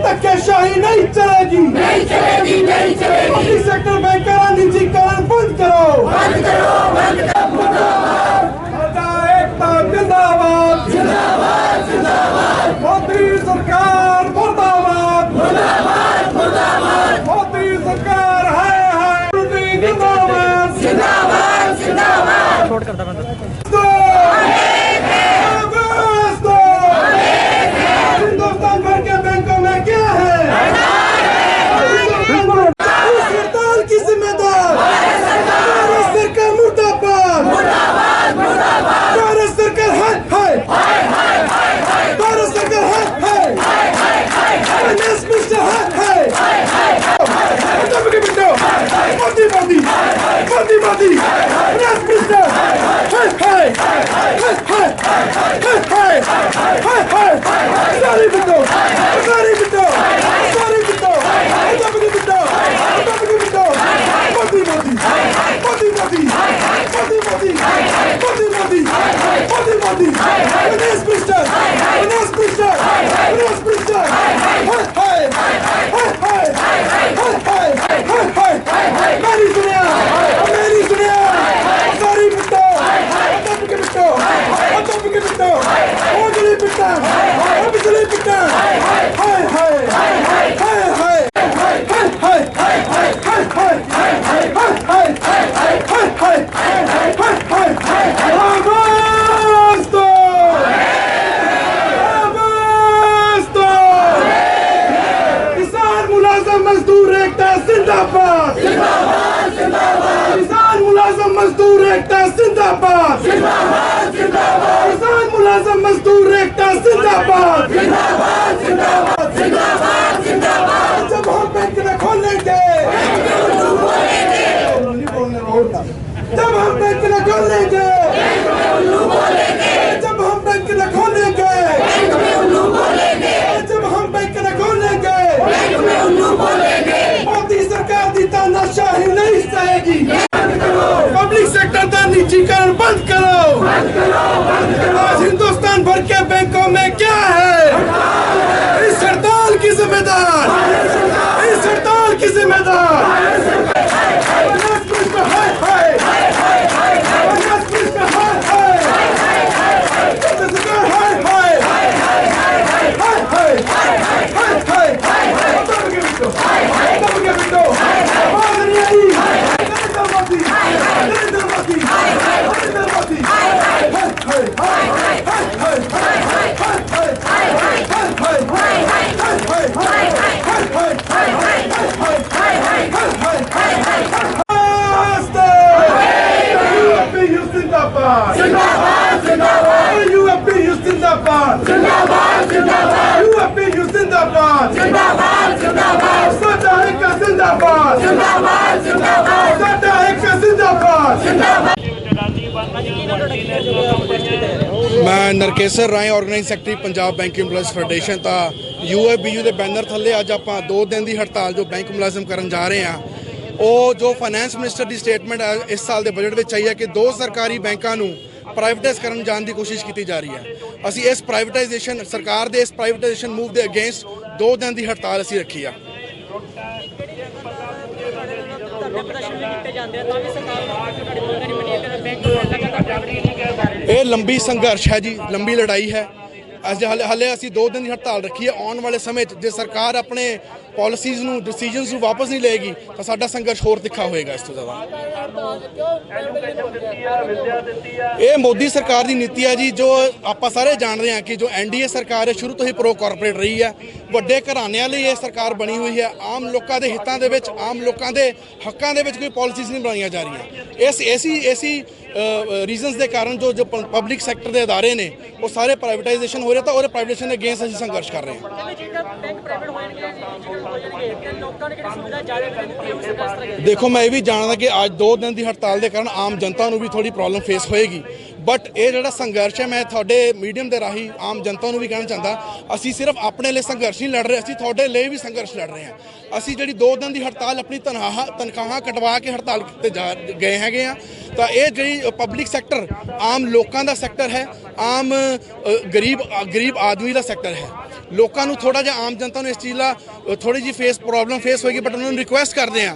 धक्केशाही नहीं चलेगी, नहीं चलेगी, नहीं चलेगी। पब्लिक सेक्टर बैंकरा निजीकरण बंद करो, बंद करो, बंद करो। एकता जिंदाबाद, जिंदाबाद, जिंदाबाद। मोदी सरकार मुर्दाबाद, मुर्दाबाद, मुर्दाबाद। मोदी सरकार है जिंदाबाद, जिंदाबाद, जिंदाबाद। छोड़ कर हिंदुस्तान भर के बैंकों में क्या है इस हड़ताल की जिम्मेदार भारत सरकार मुर्दाबाद, मुर्दाबाद, मुर्दाबाद। भारत सरकार है, भारत सरकार है, फाइनेंस मिनिस्टर है। मोदी मोदी मोदी मोदी फाइनेंस मिनिस्टर सारी बिटो, सारी बिटो, सारी बिटो, मोदी बिटो, Modi Modi Modi Modi Modi Modi Modi Modi Modi Modi finance minister, finance minister, finance minister. मेरी सुनिया, मेरी सुनिया, सारी बिटो, बिटो, बिटो, बिजली बिटो, बिजली बिटो। हाय हाय हाय हाय हाय हाय किसान मुलाजम मजदूर एकता जिंदाबाद, जिंदाबाद, जिंदाबाद। किसान मुलाजम मजदूर एकता जिंदाबाद, जिंदाबाद, जिंदाबाद। किसान मुलाजम मजदूर एकता जिंदाबाद, जिंदाबाद, जिंदाबाद, जिंदाबाद, जिंदाबाद। जब हम बैंक न खोलेंगे, जब हम बैंक न खोलेंगे, जब हम बैंक न खोलेंगे, जब हम बैंक न खोलेंगे, मोदी सरकार की तानाशाही नहीं सहेगी। पब्लिक सेक्टर का निजीकरण बंद करो, आज हिंदुस्तान भर के बैंकों में क्या है इस हड़ताल की जिम्मेदार, इस हड़ताल की जिम्मेदार जिंदाबाद, जिंदाबाद। यूएपीयू जिंदाबाद, जिंदाबाद, जिंदाबाद। यूएपीयू जिंदाबाद, जिंदाबाद, जिंदाबाद। सदा है का जिंदाबाद, जिंदाबाद, जिंदाबाद। सदा है का जिंदाबाद, जिंदाबाद। मैं Narkesar Rai organise secretary Punjab bank employees federation ਤਾਂ यूएपीयू ਦੇ ਬੈਨਰ ਥੱਲੇ ਅੱਜ ਆਪਾਂ 2 ਦਿਨ ਦੀ ਹੜਤਾਲ ਜੋ ਬੈਂਕ ਮੁਲਾਜ਼ਮ ਕਰਨ ਜਾ ਰਹੇ ਹਾਂ। ਉਹ ਜੋ ਫਾਈਨੈਂਸ ਮਿਨਿਸਟਰ ਦੀ ਸਟੇਟਮੈਂਟ ਇਸ ਸਾਲ ਦੇ ਬਜਟ ਵਿੱਚ ਆਈ ਹੈ ਕਿ 2 ਸਰਕਾਰੀ ਬੈਂਕਾਂ ਨੂੰ ਪ੍ਰਾਈਵੇਟਾਈਜ਼ ਕਰਨ ਜਾਣ ਦੀ ਕੋਸ਼ਿਸ਼ ਕੀਤੀ ਜਾ ਰਹੀ ਹੈ। ਅਸੀਂ ਇਸ ਪ੍ਰਾਈਵੇਟਾਈਜੇਸ਼ਨ ਸਰਕਾਰ ਦੇ ਇਸ ਪ੍ਰਾਈਵੇਟਾਈਜੇਸ਼ਨ ਮੂਵ ਦੇ ਅਗੇਂਸਟ 2 ਦਿਨ ਦੀ ਹੜਤਾਲ ਅਸੀਂ ਰੱਖੀ ਆ। ਇਹ ਲੰਬੀ ਸੰਘਰਸ਼ ਹੈ ਜੀ, ਲੰਬੀ ਲੜਾਈ ਹੈ। ਹਾਲੇ ਅਸੀਂ 2 ਦਿਨ ਦੀ ਹੜਤਾਲ ਰੱਖੀ ਹੈ। ਆਉਣ ਵਾਲੇ ਸਮੇਂ 'ਚ ਜੇ ਸਰਕਾਰ ਆਪਣੇ ਪਾਲਿਸੀਜ਼ ਨੂੰ ਡਿਸੀਜਨਸ ਨੂੰ ਵਾਪਸ ਨਹੀਂ ਲਏਗੀ ਤਾਂ ਸਾਡਾ ਸੰਘਰਸ਼ ਹੋਰ ਤਿੱਖਾ ਹੋਏਗਾ ਇਸ ਤੋਂ ਜ਼ਿਆਦਾ। ਇਹ ਮੋਦੀ ਸਰਕਾਰ ਦੀ ਨੀਤੀ ਹੈ ਜੀ, ਜੋ ਆਪਾਂ ਸਾਰੇ ਜਾਣਦੇ ਹਾਂ ਕਿ ਜੋ ਐਨਡੀਏ ਸਰਕਾਰ ਹੈ ਸ਼ੁਰੂ ਤੋਂ ਹੀ ਪ੍ਰੋ ਕਾਰਪੋਰੇਟ ਰਹੀ ਹੈ। ਵੱਡੇ ਘਰਾਣਿਆਂ ਲਈ ਇਹ ਸਰਕਾਰ ਬਣੀ ਹੋਈ ਹੈ। ਆਮ ਲੋਕਾਂ ਦੇ ਹਿੱਤਾਂ ਦੇ ਵਿੱਚ, ਆਮ ਲੋਕਾਂ ਦੇ ਹੱਕਾਂ ਦੇ ਵਿੱਚ ਕੋਈ ਪਾਲਿਸੀਜ਼ ਨਹੀਂ ਬਣਾਈਆਂ ਜਾ ਰਹੀਆਂ। ਐਸੀ ਰੀਜ਼ਨਸ ਦੇ ਕਾਰਨ ਜੋ ਪਬਲਿਕ ਸੈਕਟਰ ਦੇ ਅਦਾਰੇ ਨੇ ਉਹ ਸਾਰੇ ਪ੍ਰਾਈਵੇਟਾਈਜੇਸ਼ਨ ਹੋ ਰਹੇ ਤਾਂ ਉਹਦੇ ਪ੍ਰਾਈਵੇਟੇਸ਼ਨ ਦੇ ਅਗੇਂਸਟ ਅਸੀਂ ਸੰਘਰਸ਼ ਕਰ ਰਹੇ ਹਾਂ। ਦੇਖੋ ਮੈਂ ਇਹ ਵੀ ਜਾਣਦਾ ਕਿ ਅੱਜ 2 ਦਿਨ ਦੀ ਹੜਤਾਲ ਦੇ ਕਾਰਨ ਆਮ ਜਨਤਾ ਨੂੰ ਵੀ ਥੋੜੀ ਪ੍ਰੋਬਲਮ ਫੇਸ ਹੋਏਗੀ, ਬਟ ਇਹ ਜਿਹੜਾ ਸੰਘਰਸ਼ ਹੈ ਮੈਂ ਤੁਹਾਡੇ ਮੀਡੀਅਮ ਦੇ ਰਾਹੀਂ ਆਮ ਜਨਤਾ ਨੂੰ ਵੀ ਕਹਿਣਾ ਚਾਹੁੰਦਾ, ਅਸੀਂ ਸਿਰਫ ਆਪਣੇ ਲਈ ਸੰਘਰਸ਼ ਨਹੀਂ ਲੜ ਰਹੇ, ਅਸੀਂ ਤੁਹਾਡੇ ਲਈ ਵੀ ਸੰਘਰਸ਼ ਲੜ ਰਹੇ ਹਾਂ। ਅਸੀਂ ਜਿਹੜੀ 2 ਦਿਨ ਦੀ ਹੜਤਾਲ ਆਪਣੀ ਤਨਖਾਹਾਂ ਕਟਵਾ ਕੇ ਹੜਤਾਲ ਤੇ ਜਾ ਗਏ ਹੈਗੇ ਆ, ਤਾਂ ਇਹ ਜਿਹੜੀ ਪਬਲਿਕ ਸੈਕਟਰ ਆਮ ਲੋਕਾਂ ਦਾ ਸੈਕਟਰ ਹੈ, ਆਮ ਗਰੀਬ ਆਦਮੀ ਦਾ ਸੈਕਟਰ ਹੈ। लोगों को थोड़ा जिहा आम जनता को इस चीज़ का थोड़ी जी प्रॉब्लम फेस होगी, बट उन्होंने रिक्वेस्ट करते हैं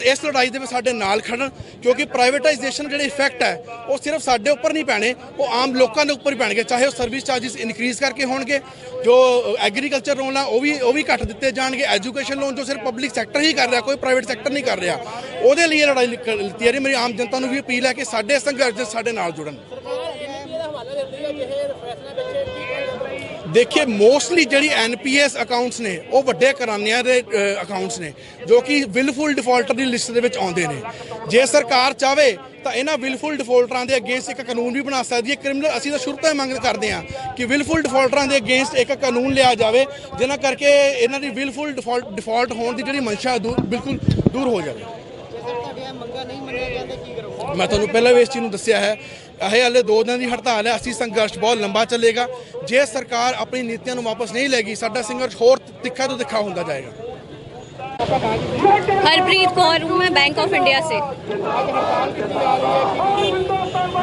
इस लड़ाई के साडे नाल खड़न, क्योंकि प्राइवेटाइजेशन जो इफैक्ट है वो सिर्फ साडे उपर नहीं पैने, वो आम लोगों के उपर ही पैणगे, चाहे वो सर्विस चार्जिस इनक्रीज़ करके होणगे, जो एग्रीकल्चर लोन आ वो भी घट दिते जाएंगे, एजुकेशन लोन जो सिर्फ पब्लिक सैक्टर ही कर रहा, कोई प्राइवेट सैक्टर नहीं कर रहा, वो लिए लड़ाई लिती है। मेरी आम जनता को भी अपील है कि साडे संघर्ष साडे नाल जुड़न। देखिए मोस्टली जी NPS अकाउंट्स ने वो वड्डे घरानिਆਂ ਦੇ अकाउंट्स ने जो कि विलफुल डिफॉल्टर की लिस्ट ਦੇ ਵਿੱਚ ਆਉਂਦੇ ਨੇ। ਜੇ ਸਰਕਾਰ ਚਾਵੇ ਤਾਂ ਇਹਨਾਂ ਵਿਲਫੁਲ ਡਿਫਾਲਟਰਾਂ ਦੇ ਅਗੇਂਸਟ ਇੱਕ ਕਾਨੂੰਨ ਵੀ ਬਣਾ ਸਕਦੀ ਹੈ। ਕ੍ਰਿਮੀਨਲ ਅਸੀਂ ਤਾਂ ਸ਼ੁਰੂ ਤੋਂ ਹੀ ਮੰਗ ਕਰਦੇ ਹਾਂ ਕਿ ਵਿਲਫੁਲ ਡਿਫਾਲਟਰਾਂ ਦੇ ਅਗੇਂਸਟ ਇੱਕ ਕਾਨੂੰਨ ਲਿਆ ਜਾਵੇ, ਜਿਨ੍ਹਾਂ ਕਰਕੇ ਇਹਨਾਂ ਦੀ ਵਿਲਫੁਲ ਡਿਫਾਲਟ ਹੋਣ ਦੀ ਜਿਹੜੀ ਮਨਸ਼ਾ ਬਿਲਕੁਲ ਦੂਰ ਹੋ ਜਾਵੇ। मैं ਤੁਹਾਨੂੰ ਪਹਿਲਾਂ ਵੀ ਇਸ ਚੀਜ਼ ਨੂੰ ਦੱਸਿਆ ਹੈ, ਇਹ ਹਾਲੇ 2 ਦਿਨ ਦੀ ਹੜਤਾਲ ਹੈ, ਅਸੀਂ ਸੰਘਰਸ਼ ਬਹੁਤ ਲੰਬਾ ਚੱਲੇਗਾ। ਜੇ ਸਰਕਾਰ ਆਪਣੀ ਨੀਤੀਆਂ ਨੂੰ ਵਾਪਸ ਨਹੀਂ ਲਏਗੀ, ਸਾਡਾ ਸੰਘਰਸ਼ ਹੋਰ ਤਿੱਖਾ ਤੋਂ ਤਿੱਖਾ ਹੁੰਦਾ ਜਾਏਗਾ। हरप्रीत कौर हूँ मैं बैंक ऑफ इंडिया से।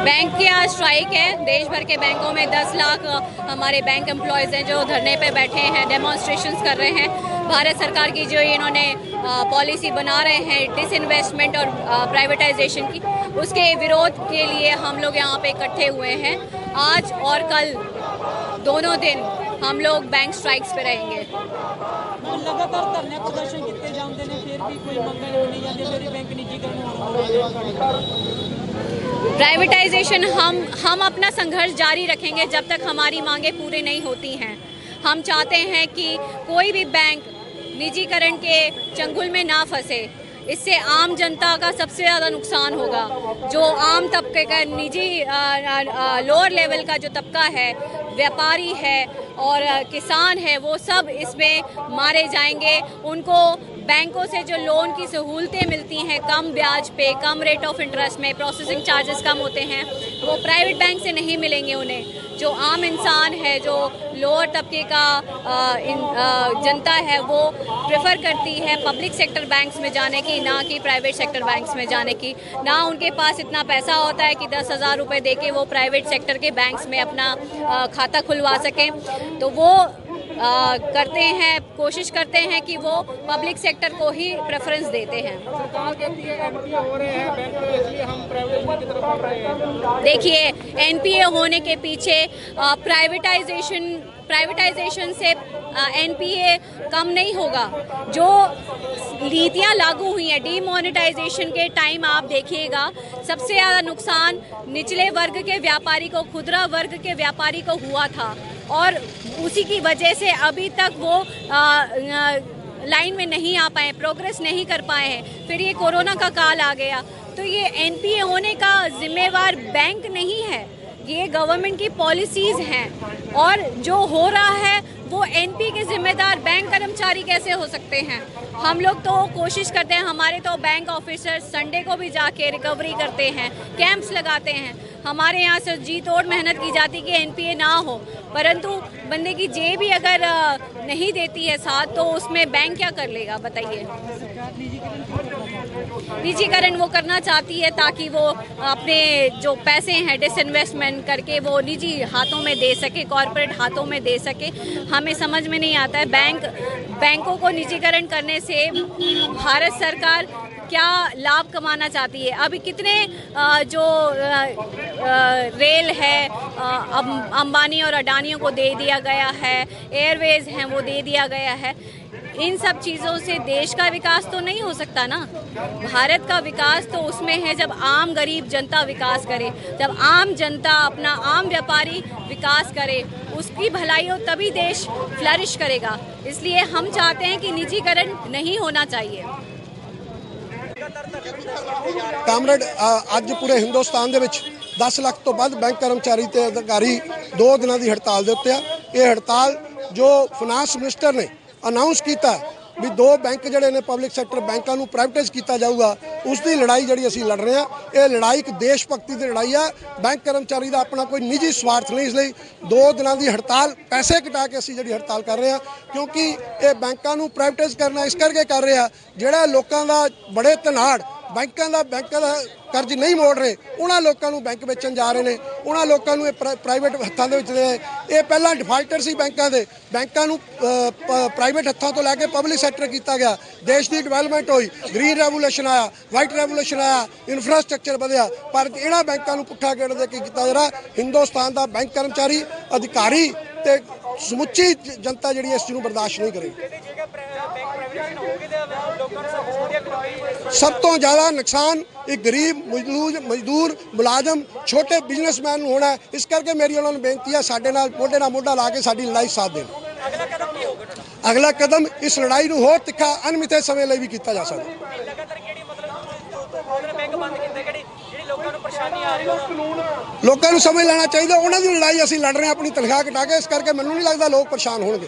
बैंक की आज स्ट्राइक है, देश भर के बैंकों में 10 लाख हमारे बैंक एम्प्लॉयज़ हैं जो धरने पे बैठे हैं, डेमोन्स्ट्रेशंस कर रहे हैं। भारत सरकार की जो इन्होंने पॉलिसी बना रहे हैं डिसइन्वेस्टमेंट और प्राइवेटाइजेशन की, उसके विरोध के लिए हम लोग यहाँ पे इकट्ठे हुए हैं। आज और कल दोनों दिन हम लोग बैंक स्ट्राइक्स पे रहेंगे। लगातार धरने प्रदर्शन किए जाते हैं, फिर भी कोई मंग नहीं जाती, फिर बैंक निजीकरण। प्राइवेटाइजेशन हम अपना संघर्ष जारी रखेंगे जब तक हमारी मांगे पूरी नहीं होती हैं। हम चाहते हैं कि कोई भी बैंक निजीकरण के चंगुल में ना फंसे, इससे आम जनता का सबसे ज़्यादा नुकसान होगा। जो आम तबके का निजी लोअर लेवल का जो तबका है, व्यापारी है और किसान है, वो सब इसमें मारे जाएंगे। उनको बैंकों से जो लोन की सहूलतें मिलती हैं, कम ब्याज पे, कम रेट ऑफ इंटरेस्ट में, प्रोसेसिंग चार्जेस कम होते हैं, वो प्राइवेट बैंक से नहीं मिलेंगे उन्हें। जो आम इंसान है, जो लोअर तबके का जनता है, वो प्रेफर करती है पब्लिक सेक्टर बैंक्स में जाने की, ना कि प्राइवेट सेक्टर बैंक्स में जाने की। ना उनके पास इतना पैसा होता है कि 10,000 रुपये दे के वो प्राइवेट सेक्टर के बैंक्स में अपना खाता खुलवा सकें, तो वो करते हैं, कोशिश करते हैं कि वो पब्लिक सेक्टर को ही प्रेफरेंस देते हैं। देखिए एनपीए होने के पीछे प्राइवेटाइजेशन से एनपीए कम नहीं होगा। जो नीतियाँ लागू हुई हैं डीमोनेटाइजेशन के टाइम, आप देखिएगा सबसे ज़्यादा नुकसान निचले वर्ग के व्यापारी को, खुदरा वर्ग के व्यापारी को हुआ था, और उसी की वजह से अभी तक वो लाइन में नहीं आ पाए, प्रोग्रेस नहीं कर पाए हैं। फिर ये कोरोना का काल आ गया, तो ये एनपीए होने का जिम्मेवार बैंक नहीं है, ये गवर्नमेंट की पॉलिसीज़ हैं। और जो हो रहा है वो एनपी के जिम्मेदार बैंक कर्मचारी कैसे हो सकते हैं? हम लोग तो कोशिश करते हैं, हमारे तो बैंक ऑफिसर संडे को भी जाके रिकवरी करते हैं, कैंप्स लगाते हैं। हमारे यहाँ से जी तोड़ मेहनत की जाती कि एनपीए ना हो, परंतु बंदे की जेब ही अगर नहीं देती है साथ, तो उसमें बैंक क्या कर लेगा बताइए। निजीकरण वो करना चाहती है ताकि वो अपने जो पैसे हैं डिसइन्वेस्टमेंट करके वो निजी हाथों में दे सके, कॉरपोरेट हाथों में दे सके। हमें समझ में नहीं आता है बैंकों को निजीकरण करने से भारत सरकार क्या लाभ कमाना चाहती है। अभी कितने जो रेल है अंबानी और अडानियों को दे दिया गया है, एयरवेज हैं वो दे दिया गया है। इन सब चीज़ों से देश का विकास तो नहीं हो सकता ना। भारत का विकास तो उसमें है जब आम गरीब जनता विकास करे, जब आम जनता अपना आम व्यापारी विकास करे, उसकी भलाई हो तभी देश फ्लरिश करेगा। इसलिए हम चाहते हैं कि निजीकरण नहीं होना चाहिए। ਕਾਮਰੇਡ ਅੱਜ ਪੂਰੇ ਹਿੰਦੁਸਤਾਨ ਦੇ ਵਿੱਚ 10 ਲੱਖ ਤੋਂ ਵੱਧ ਬੈਂਕ ਕਰਮਚਾਰੀ ਤੇ ਅਧਿਕਾਰੀ 2 ਦਿਨਾਂ ਦੀ ਹੜਤਾਲ ਦੇ ਉੱਤੇ ਆ। ਇਹ ਹੜਤਾਲ ਜੋ ਫਾਈਨਾਂਸ ਮਿਨਿਸਟਰ ਨੇ ਅਨਾਉਂਸ ਕੀਤਾ ਵੀ 2 ਬੈਂਕ ਜਿਹੜੇ ਨੇ ਪਬਲਿਕ ਸੈਕਟਰ ਬੈਂਕਾਂ ਨੂੰ ਪ੍ਰਾਈਵੇਟਾਈਜ਼ ਕੀਤਾ ਜਾਊਗਾ, ਉਸ ਦੀ ਲੜਾਈ ਜਿਹੜੀ ਅਸੀਂ ਲੜ ਰਹੇ ਹਾਂ। ਇਹ ਲੜਾਈ ਇੱਕ ਦੇਸ਼ ਭਗਤੀ ਦੀ ਲੜਾਈ ਆ। ਬੈਂਕ ਕਰਮਚਾਰੀ ਦਾ ਆਪਣਾ ਕੋਈ ਨਿੱਜੀ ਸਵਾਰਥ ਨਹੀਂ। ਇਸ ਲਈ 2 ਦਿਨਾਂ ਦੀ ਹੜਤਾਲ ਪੈਸੇ ਕਟਾ ਕੇ ਅਸੀਂ ਜਿਹੜੀ ਹੜਤਾਲ ਕਰ ਰਹੇ ਹਾਂ, ਕਿਉਂਕਿ ਇਹ ਬੈਂਕਾਂ ਨੂੰ ਪ੍ਰਾਈਵੇਟਾਈਜ਼ ਕਰਨਾ ਇਸ ਕਰਕੇ ਕਰ ਰਹੇ ਆ ਜਿਹੜਾ ਲੋਕਾਂ ਦਾ ਬੜੇ ਧਨਾੜ ਬੈਂਕਾਂ ਦਾ ਕਰਜ਼ ਨਹੀਂ ਮੋੜ ਰਹੇ ਉਹਨਾਂ ਲੋਕਾਂ ਨੂੰ ਬੈਂਕ ਵੇਚਣ ਜਾ ਰਹੇ ਨੇ, ਉਹਨਾਂ ਲੋਕਾਂ ਨੂੰ ਇਹ ਪ੍ਰਾਈਵੇਟ ਹੱਥਾਂ ਦੇ ਵਿੱਚ ਇਹ ਪਹਿਲਾਂ ਡਿਫਾਲਟਰ ਸੀ ਬੈਂਕਾਂ ਨੂੰ ਪ੍ਰਾਈਵੇਟ ਹੱਥਾਂ ਤੋਂ ਲੈ ਕੇ ਪਬਲਿਕ ਸੈਕਟਰ ਕੀਤਾ ਗਿਆ। ਦੇਸ਼ ਦੀ ਡਿਵੈਲਪਮੈਂਟ ਹੋਈ, ਗ੍ਰੀਨ ਰੈਵੋਲੂਸ਼ਨ ਆਇਆ, ਵਾਈਟ ਰੈਵੋਲੂਸ਼ਨ ਆਇਆ, ਇਨਫਰਾਸਟ੍ਰਕਚਰ ਵਧਿਆ, ਪਰ ਇਹਨਾਂ ਬੈਂਕਾਂ ਨੂੰ ਪੁੱਠਾ ਗੇੜ ਦੇ ਕੇ ਕੀਤਾ ਜਿਹੜਾ ਹਿੰਦੁਸਤਾਨ ਦਾ ਬੈਂਕ ਕਰਮਚਾਰੀ, ਅਧਿਕਾਰੀ ਤੇ ਸਮੁੱਚੀ ਜਨਤਾ ਜਿਹੜੀ ਇਸ ਚੀਜ਼ ਨੂੰ ਬਰਦਾਸ਼ਤ ਨਹੀਂ ਕਰੇਗੀ। ਸਭ ਤੋਂ ਜ਼ਿਆਦਾ ਨੁਕਸਾਨ ਇੱਕ ਗਰੀਬ ਮਜ਼ਦੂਰ ਮੁਲਾਜ਼ਮ ਛੋਟੇ ਬਿਜ਼ਨਸਮੈਨ ਨੂੰ ਹੋਣਾ। ਇਸ ਕਰਕੇ ਮੇਰੀ ਉਹਨਾਂ ਨੂੰ ਬੇਨਤੀ ਹੈ ਸਾਡੇ ਨਾਲ ਮੋਢੇ ਨਾਲ ਮੋਢਾ ਲਾ ਕੇ ਸਾਡੀ ਲੜਾਈ ਸਾਥ ਦੇਣ। ਅਗਲਾ ਕਦਮ ਇਸ ਲੜਾਈ ਨੂੰ ਹੋਰ ਤਿੱਖਾ ਅਣਮਿੱਥੇ ਸਮੇਂ ਲਈ ਵੀ ਕੀਤਾ ਜਾ ਸਕਦਾ। ਲੋਕਾਂ ਨੂੰ ਸਮਝ ਲੈਣਾ ਚਾਹੀਦਾ ਉਹਨਾਂ ਦੀ ਲੜਾਈ ਅਸੀਂ ਲੜ ਰਹੇ ਹਾਂ ਆਪਣੀ ਤਨਖਾਹ ਘਟਾ ਕੇ, ਇਸ ਕਰਕੇ ਮੈਨੂੰ ਨਹੀਂ ਲੱਗਦਾ ਲੋਕ ਪਰੇਸ਼ਾਨ ਹੋਣਗੇ।